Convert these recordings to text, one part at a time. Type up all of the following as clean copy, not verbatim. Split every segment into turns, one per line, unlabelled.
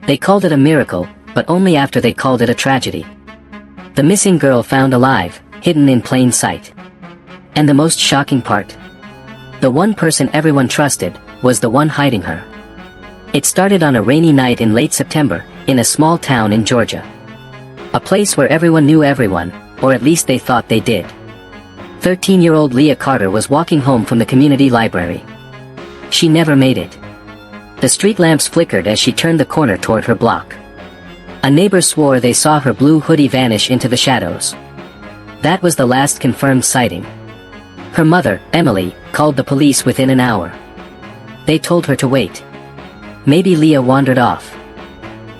They called it a miracle, but only after they called it a tragedy. The missing girl found alive, hidden in plain sight. And the most shocking part? The one person everyone trusted, was the one hiding her. It started on a rainy night in late September, in a small town in Georgia. A place where everyone knew everyone, or at least they thought they did. 13-year-old Leah Carter was walking home from the community library. She never made it. The street lamps flickered as she turned the corner toward her block. A neighbor swore they saw her blue hoodie vanish into the shadows. That was the last confirmed sighting. Her mother, Emily, called the police within an hour. They told her to wait. Maybe Leah wandered off.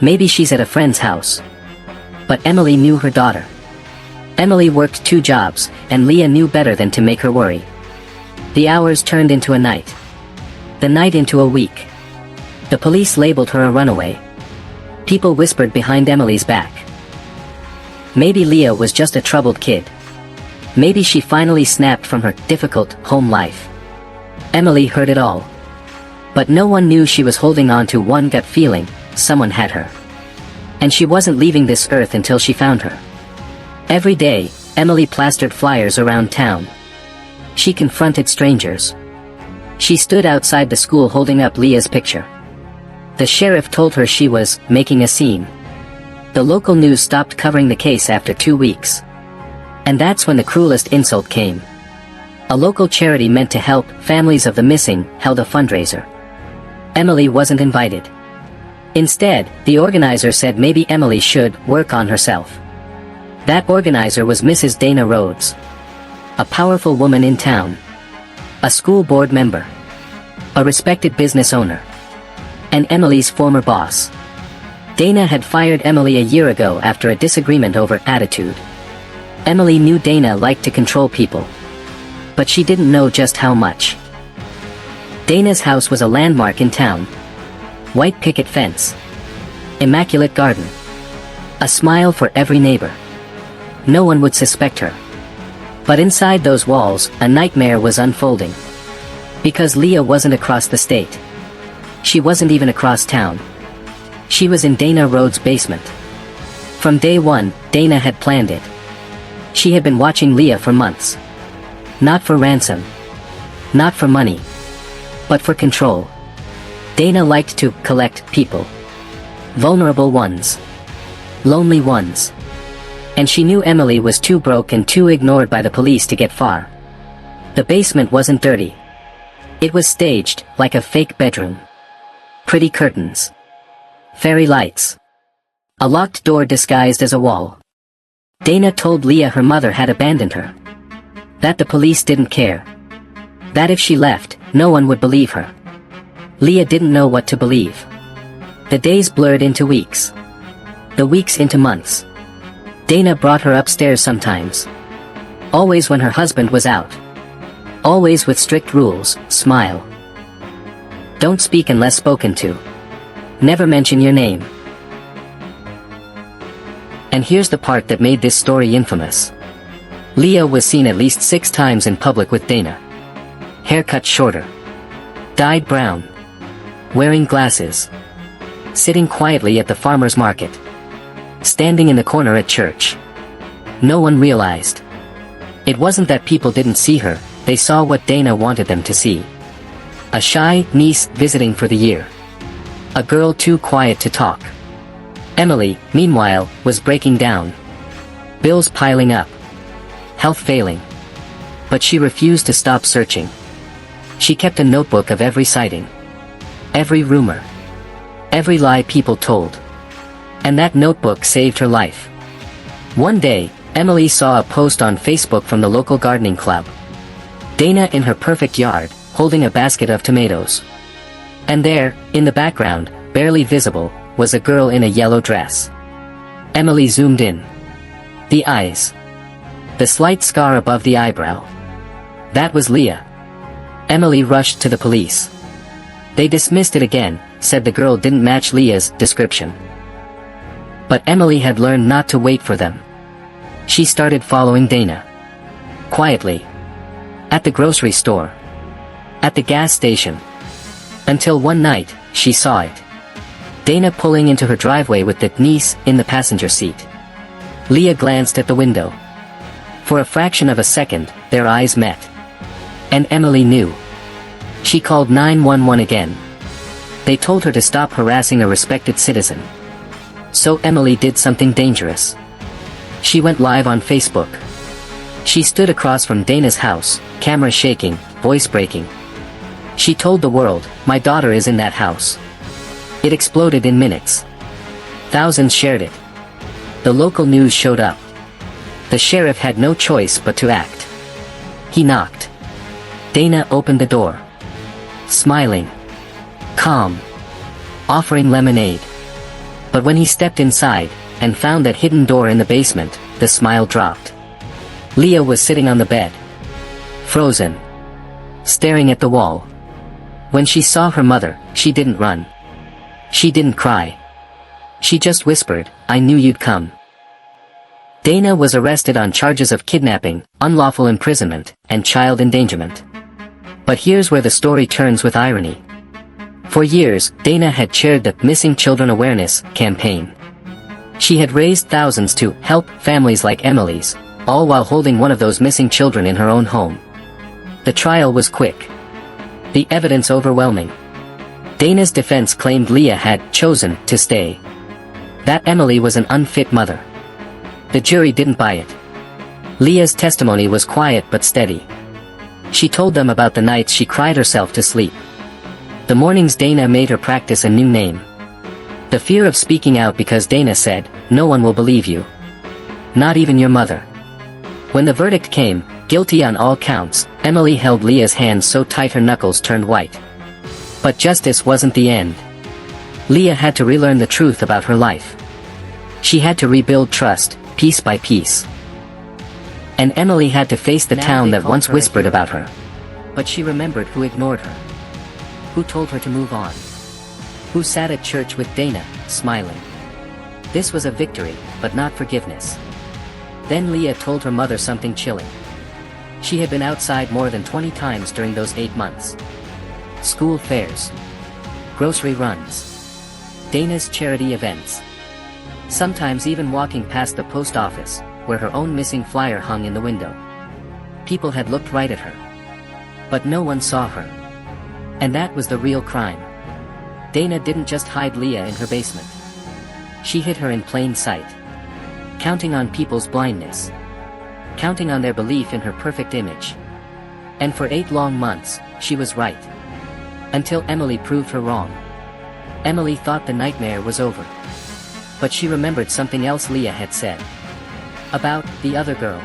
Maybe she's at a friend's house. But Emily knew her daughter. Emily worked 2 jobs, and Leah knew better than to make her worry. The hours turned into a night. The night into a week. The police labeled her a runaway. People whispered behind Emily's back. Maybe Leah was just a troubled kid. Maybe she finally snapped from her difficult home life. Emily heard it all. But no one knew she was holding on to one gut feeling: someone had her. And she wasn't leaving this earth until she found her. Every day, Emily plastered flyers around town. She confronted strangers. She stood outside the school holding up Leah's picture. The sheriff told her she was making a scene. The local news stopped covering the case after 2 weeks. And that's when the cruelest insult came. A local charity meant to help families of the missing held a fundraiser. Emily wasn't invited. Instead, the organizer said maybe Emily should work on herself. That organizer was Mrs. Dana Rhodes. A powerful woman in town. A school board member. A respected business owner. And Emily's former boss. Dana had fired Emily a year ago after a disagreement over attitude. Emily knew Dana liked to control people. But she didn't know just how much. Dana's house was a landmark in town. White picket fence. Immaculate garden. A smile for every neighbor. No one would suspect her. But inside those walls, a nightmare was unfolding. Because Leah wasn't across the state. She wasn't even across town. She was in Dana Rhodes' basement. From day one, Dana had planned it. She had been watching Leah for months. Not for ransom. Not for money. But for control. Dana liked to collect people. Vulnerable ones. Lonely ones. And she knew Emily was too broke and too ignored by the police to get far. The basement wasn't dirty. It was staged, like a fake bedroom. Pretty curtains. Fairy lights. A locked door disguised as a wall. Dana told Leah her mother had abandoned her. That the police didn't care. That if she left, no one would believe her. Leah didn't know what to believe. The days blurred into weeks. The weeks into months. Dana brought her upstairs sometimes. Always when her husband was out. Always with strict rules: smile. Don't speak unless spoken to. Never mention your name. And here's the part that made this story infamous. Leah was seen at least 6 times in public with Dana. Hair cut shorter. Dyed brown. Wearing glasses. Sitting quietly at the farmer's market. Standing in the corner at church. No one realized. It wasn't that people didn't see her, they saw what Dana wanted them to see. A shy niece visiting for the year. A girl too quiet to talk. Emily, meanwhile, was breaking down. Bills piling up. Health failing. But she refused to stop searching. She kept a notebook of every sighting. Every rumor. Every lie people told. And that notebook saved her life. One day, Emily saw a post on Facebook from the local gardening club. Dana in her perfect yard, holding a basket of tomatoes. And there, in the background, barely visible, was a girl in a yellow dress. Emily zoomed in. The eyes. The slight scar above the eyebrow. That was Leah. Emily rushed to the police. They dismissed it again, said the girl didn't match Leah's description. But Emily had learned not to wait for them. She started following Dana. Quietly. At the grocery store. At the gas station. Until one night, she saw it. Dana pulling into her driveway with the niece in the passenger seat. Leah glanced at the window. For a fraction of a second, their eyes met. And Emily knew. She called 911 again. They told her to stop harassing a respected citizen. So Emily did something dangerous. She went live on Facebook. She stood across from Dana's house, camera shaking, voice breaking. She told the world, "My daughter is in that house." It exploded in minutes. Thousands shared it. The local news showed up. The sheriff had no choice but to act. He knocked. Dana opened the door. Smiling. Calm. Offering lemonade. But when he stepped inside, and found that hidden door in the basement, the smile dropped. Leah was sitting on the bed. Frozen. Staring at the wall. When she saw her mother, she didn't run. She didn't cry. She just whispered, "I knew you'd come." Dana was arrested on charges of kidnapping, unlawful imprisonment, and child endangerment. But here's where the story turns with irony. For years, Dana had chaired the Missing Children Awareness campaign. She had raised thousands to help families like Emily's, all while holding one of those missing children in her own home. The trial was quick. The evidence overwhelming. Dana's defense claimed Leah had chosen to stay. That Emily was an unfit mother. The jury didn't buy it. Leah's testimony was quiet but steady. She told them about the nights she cried herself to sleep. The mornings Dana made her practice a new name. The fear of speaking out because Dana said, "No one will believe you. Not even your mother." When the verdict came, guilty on all counts, Emily held Leah's hands so tight her knuckles turned white. But justice wasn't the end. Leah had to relearn the truth about her life. She had to rebuild trust, piece by piece. And Emily had to face the town that once whispered about her. But she remembered who ignored her. Who told her to move on. Who sat at church with Dana, smiling. This was a victory, but not forgiveness. Then Leah told her mother something chilling. She had been outside more than 20 times during those 8 months. School fairs. Grocery runs. Dana's charity events. Sometimes even walking past the post office, where her own missing flyer hung in the window. People had looked right at her. But no one saw her. And that was the real crime. Dana didn't just hide Leah in her basement. She hid her in plain sight. Counting on people's blindness. Counting on their belief in her perfect image. And for 8 long months, she was right. Until Emily proved her wrong. Emily thought the nightmare was over. But she remembered something else Leah had said. About the other girl.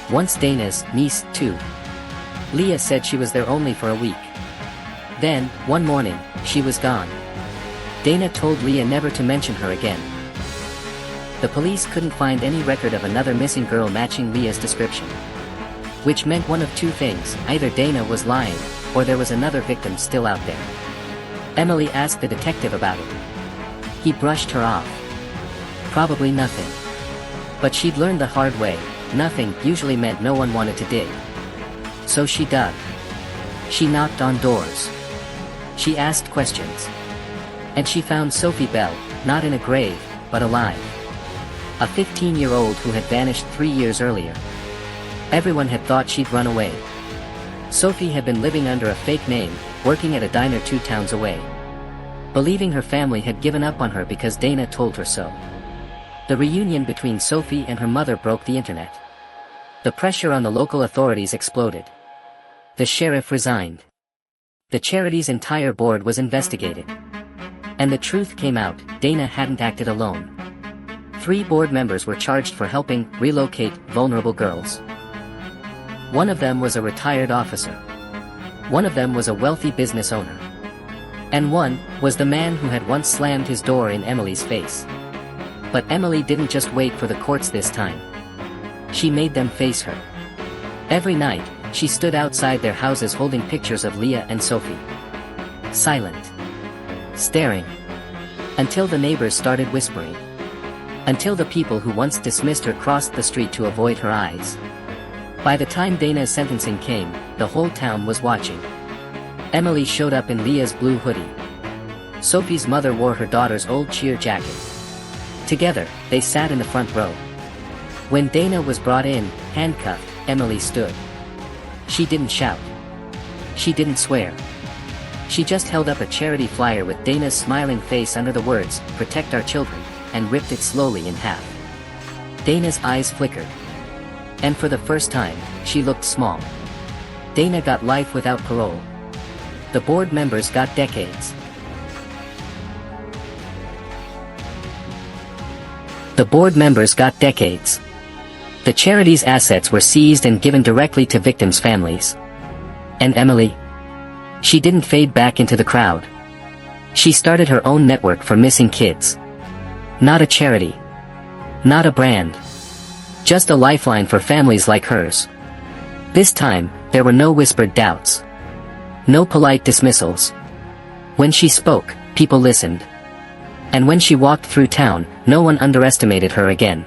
Once Dana's niece, too. Leah said she was there only for a week. Then, one morning, she was gone. Dana told Leah never to mention her again. The police couldn't find any record of another missing girl matching Leah's description. Which meant one of two things: either Dana was lying, or there was another victim still out there. Emily asked the detective about it. He brushed her off. Probably nothing. But she'd learned the hard way, nothing usually meant no one wanted to dig. So she dug. She knocked on doors. She asked questions. And she found Sophie Bell, not in a grave, but alive. A 15-year-old who had vanished 3 years earlier. Everyone had thought she'd run away. Sophie had been living under a fake name, working at a diner 2 towns away. Believing her family had given up on her because Dana told her so. The reunion between Sophie and her mother broke the internet. The pressure on the local authorities exploded. The sheriff resigned. The charity's entire board was investigated. And the truth came out: Dana hadn't acted alone. 3 board members were charged for helping relocate vulnerable girls. One of them was a retired officer. One of them was a wealthy business owner. And one was the man who had once slammed his door in Emily's face. But Emily didn't just wait for the courts this time. She made them face her. Every night, she stood outside their houses holding pictures of Leah and Sophie. Silent. Staring. Until the neighbors started whispering. Until the people who once dismissed her crossed the street to avoid her eyes. By the time Dana's sentencing came, the whole town was watching. Emily showed up in Leah's blue hoodie. Sophie's mother wore her daughter's old cheer jacket. Together, they sat in the front row. When Dana was brought in, handcuffed, Emily stood. She didn't shout. She didn't swear. She just held up a charity flyer with Dana's smiling face under the words, "Protect our children," and ripped it slowly in half. Dana's eyes flickered. And for the first time, she looked small. Dana got life without parole. The board members got decades. The board members got decades. The charity's assets were seized and given directly to victims' families. And Emily? She didn't fade back into the crowd. She started her own network for missing kids. Not a charity. Not a brand. Just a lifeline for families like hers. This time, there were no whispered doubts. No polite dismissals. When she spoke, people listened. And when she walked through town, no one underestimated her again.